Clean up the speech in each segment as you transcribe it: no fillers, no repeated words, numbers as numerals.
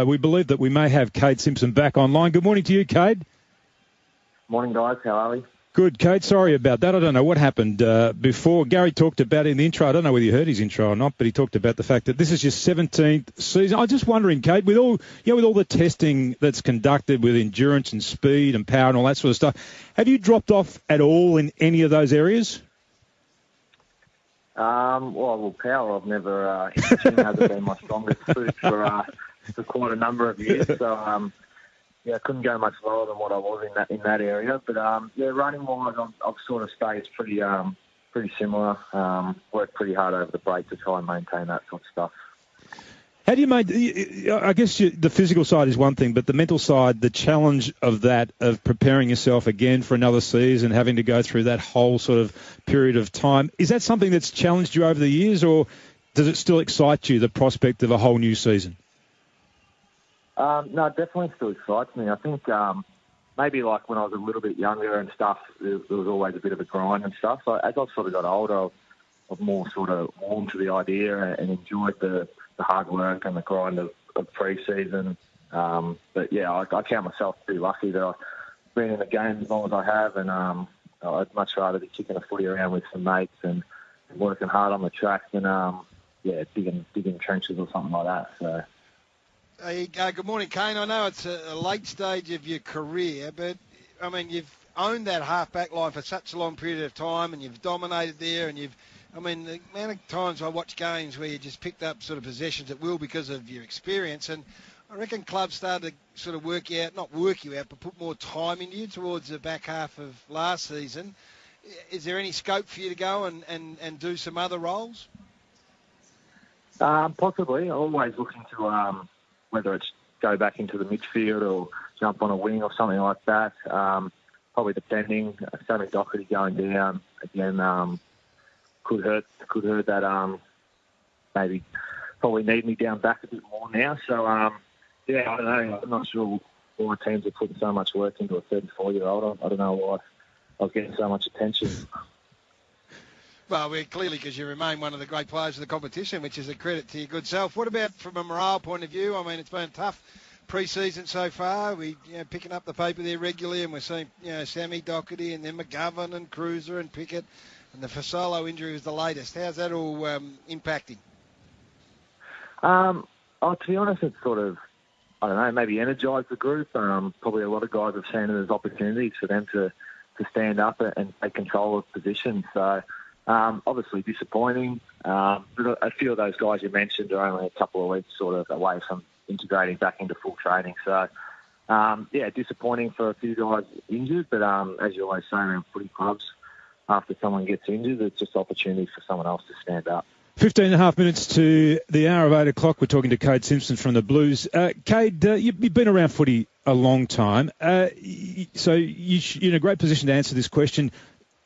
We believe that we may have Kade Simpson back online. Good morning to you, Kade. Morning, guys. How are we? Good, Kade. Sorry about that. I don't know what happened before. Gary talked about it in the intro. I don't know whether you heard his intro or not, but he talked about the fact that this is your 17th season. I'm just wondering, Kade, with all the testing that's conducted with endurance and speed and power and all that sort of stuff, have you dropped off at all in any of those areas? Well, power I've never hasn't been my strongest suit for quite a number of years. So I couldn't go much lower than what I was in that area. But running wise, I've sort of stayed pretty similar. Worked pretty hard over the break to try and maintain that sort of stuff. How do you I guess the physical side is one thing, but the mental side, the challenge of preparing yourself again for another season, having to go through that whole sort of period of time, is that something that's challenged you over the years, or does it still excite you, the prospect of a whole new season? No, it definitely still excites me. I think maybe like when I was a little bit younger and stuff, there was always a bit of a grind and stuff. So as I've sort of got older, I've more sort of warmed to the idea and enjoyed the hard work and the grind of pre-season. But yeah, I count myself pretty lucky that I've been in the game as long as I have, and I'd much rather be kicking a footy around with some mates and working hard on the track than digging trenches or something like that. So. Good morning, Kane. I know it's a late stage of your career, but I mean you've owned that half-back line for such a long period of time, and you've dominated there, and the amount of times I watch games where you just picked up sort of possessions at will because of your experience, and I reckon clubs started to sort of not work you out, but put more time into you towards the back half of last season. Is there any scope for you to go and do some other roles? Possibly. Always looking to whether it's go back into the midfield or jump on a wing or something like that. Probably depending. Sammy Doherty going down again. Could hurt that maybe probably need me down back a bit more now. So, I don't know. I'm not sure why teams are putting so much work into a 34-year-old. I don't know why I was getting so much attention. Well, we're clearly because you remain one of the great players of the competition, which is a credit to your good self. What about from a morale point of view? I mean, it's been a tough pre-season so far. We picking up the paper there regularly, and we're seeing Sammy Doherty and then McGovern and Cruiser and Pickett. And the Fasolo injury was the latest. How's that all impacting? To be honest, it's sort of, I don't know, maybe energised the group. Probably a lot of guys have seen it as opportunities for them to stand up and take control of positions. So, obviously disappointing. But a few of those guys you mentioned are only a couple of weeks sort of away from integrating back into full training. So, disappointing for a few guys injured. But as you always say around footy clubs, after someone gets injured, it's just opportunity for someone else to stand up. 15 and a half minutes to the hour of 8 o'clock. We're talking to Kade Simpson from the Blues. Kade, you've been around footy a long time, so you're in a great position to answer this question.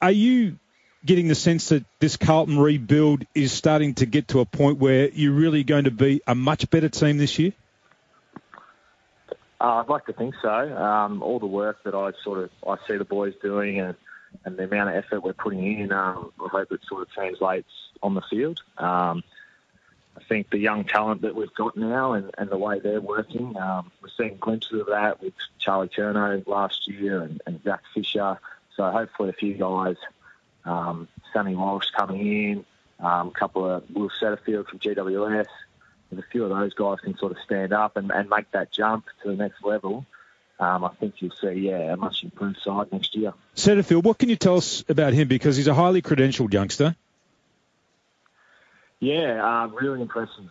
Are you getting the sense that this Carlton rebuild is starting to get to a point where you're really going to be a much better team this year? I'd like to think so. All the work that I see the boys doing and the amount of effort we're putting in, I hope it sort of translates on the field. I think the young talent that we've got now and the way they're working, we're seeing glimpses of that with Charlie Cherno last year and Zach Fisher. So hopefully a few guys, Sammy Walsh coming in, a couple of Will Setterfield from GWS, and a few of those guys can sort of stand up and make that jump to the next level. I think you'll see, a much improved side next year. Setterfield, what can you tell us about him? Because he's a highly credentialed youngster. Yeah, really impressive.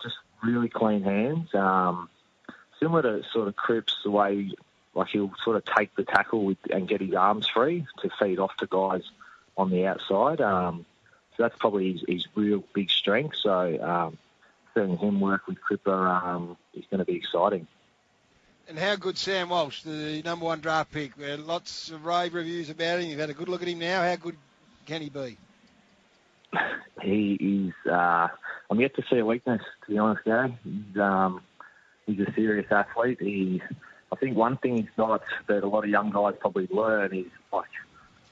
Just really clean hands. Similar to sort of Cripps, the way like he'll sort of take the tackle and get his arms free to feed off to guys on the outside. So that's probably his real big strength. So seeing him work with Cripper is going to be exciting. And how good Sam Walsh, the number one draft pick? Lots of rave reviews about him. You've had a good look at him now. How good can he be? He is. I'm yet to see a weakness, to be honest, Gary. He's a serious athlete. I think one thing he's got that a lot of young guys probably learn is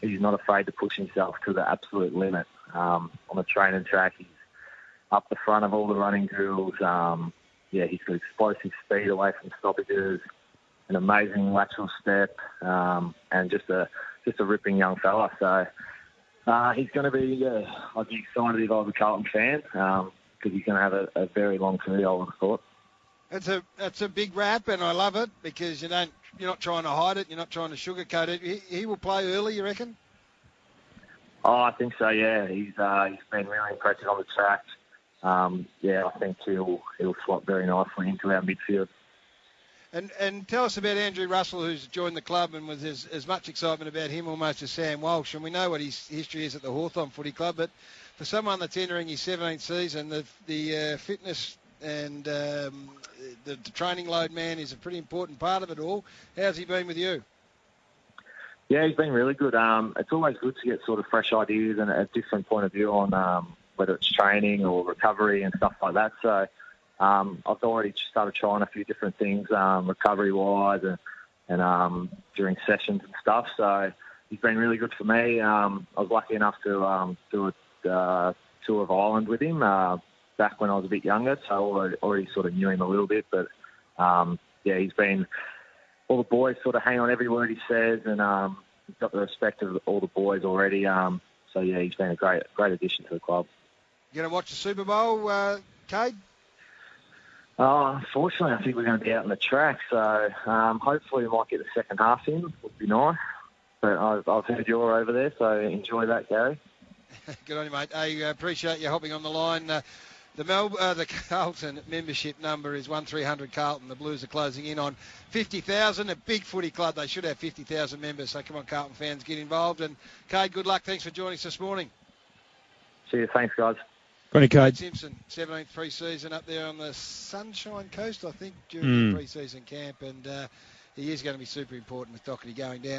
he's not afraid to push himself to the absolute limit. On the training track, he's up the front of all the running drills. he's got explosive speed away from stoppages, an amazing lateral step, and just a ripping young fella. So he's going to be, I'd be excited if I was a Carlton fan, because he's going to have a very long career, I would have thought. That's a big rap, and I love it because you're not trying to hide it, you're not trying to sugarcoat it. He will play early, you reckon? Oh, I think so. Yeah, he's been really impressive on the track. I think he'll slot very nicely into our midfield. And tell us about Andrew Russell, who's joined the club, and was as much excitement about him almost as Sam Walsh. And we know what his history is at the Hawthorn Footy Club, but for someone that's entering his 17th season, the fitness and the training load, man, is a pretty important part of it all. How's he been with you? Yeah, he's been really good. It's always good to get sort of fresh ideas and a different point of view on whether it's training or recovery and stuff like that. So I've already started trying a few different things recovery-wise and during sessions and stuff. So he's been really good for me. I was lucky enough to do a tour of Ireland with him back when I was a bit younger, so I already sort of knew him a little bit. But, he's been... All the boys sort of hang on every word he says, and he's got the respect of all the boys already. He's been a great addition to the club. You going to watch the Super Bowl, Kade? Unfortunately, I think we're going to be out on the track, so hopefully we might get the second half in. Would be nice. But I've heard you're over there, so enjoy that, Gary. Good on you, mate. I appreciate you hopping on the line. The Carlton membership number is 1300 Carlton. The Blues are closing in on 50,000. A big footy club. They should have 50,000 members. So come on, Carlton fans, get involved. And Kade, good luck. Thanks for joining us this morning. See you. Thanks, guys. Kade Kade Simpson, 17th pre-season up there on the Sunshine Coast, I think, during the pre-season camp. And he is going to be super important with Doherty going down.